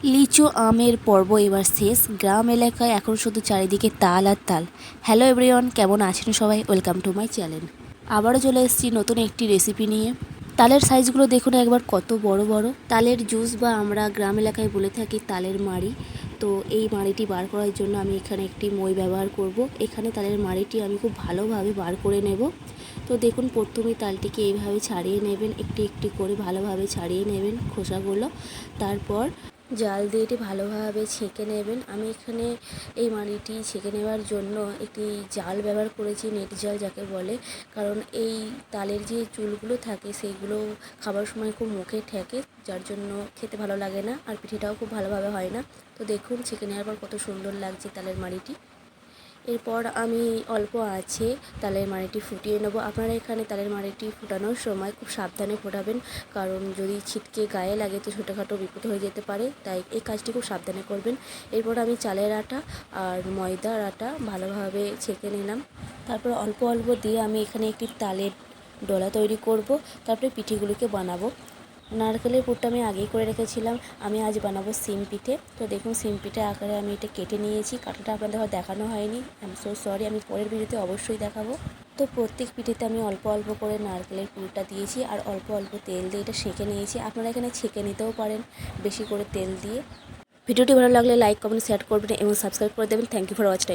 লিচু আমের পর্ব এবার শেষ। গ্রাম এলাকায় এখন শুধু চারিদিকে তাল আর তাল। হ্যালো এভরিওয়ান, কেমন আছেন সবাই? Welcome to my channel. আবারও চলে এসেছি নতুন একটি রেসিপি নিয়ে। তালের সাইজগুলো দেখুন একবার কত বড় বড়। তালের জুস বা আমরা গ্রাম এলাকায় বলে থাকি তালের মাড়ি। তো এই মাড়িটি বার করার জন্য আমি এখানে একটি মই ব্যবহার করব। এখানে তালের মাড়িটি আমি খুব ভালোভাবে বার করে নেব। তো দেখুন প্রথমেই তালটিকে এইভাবে ছাড়িয়ে নেবেন, একটি একটি করে ভালোভাবে ছাড়িয়ে নেবেন খোসাগুলো। তারপর জাল দিয়ে এটি ভালোভাবে ছেঁকে নেবেন। আমি এখানে এই মাড়িটি ছেঁকে নেওয়ার জন্য একটি জাল ব্যবহার করেছি, নেট জাল যাকে বলে। কারণ এই তালের যে চুলগুলো থাকে সেইগুলো খাবার সময় খুব মুখে ঠেকে, যার জন্য খেতে ভালো লাগে না আর পিঠেটাও খুব ভালোভাবে হয় না। তো দেখুন ছেঁকে নেওয়ার পর কত সুন্দর লাগছে তালের মাড়িটি। এরপর আমি অল্প আছে তালের মাড়িটি ফুটিয়ে নেব। আপনারা এখানে তালের মাড়িটি ফোটানোর সময় খুব সাবধানে ফোটাবেন, কারণ যদি ছিটকে গায়ে লাগে তো ছোটোখাটো বিপদ হয়ে যেতে পারে, তাই এই কাজটি খুব সাবধানে করবেন। এরপর আমি চালের আটা আর ময়দার আটা ভালোভাবে ছেঁকে নিলাম। তারপর অল্প অল্প দিয়ে আমি এখানে একটি তালের ডলা তৈরি করব। তারপরে পিঠেগুলিকে বানাবো। নারকেলের পুরটা আমি আগেই করে রেখেছিলাম। আমি আজ বানাবো সিম পিঠে। তো দেখুন সিম পিঠে আকারে আমি এটা কেটে নিয়েছি। কাটাটা আপনাদের হয়তো দেখানো হয়নি, আই এম সো সরি, আমি পরের ভিডিওতে অবশ্যই দেখাবো। তো প্রত্যেক পিঠেতে আমি অল্প অল্প করে নারকেলের পুরটা দিয়েছি আর অল্প অল্প তেল দিয়ে এটা সেঁকে নিয়েছি। আপনারা এখানে ছেঁকে নিতেও পারেন বেশি করে তেল দিয়ে। ভিডিওটি ভালো লাগলে লাইক কমেন্ট শেয়ার করবেন এবং সাবস্ক্রাইব করে দেবেন। Thank you for watch time.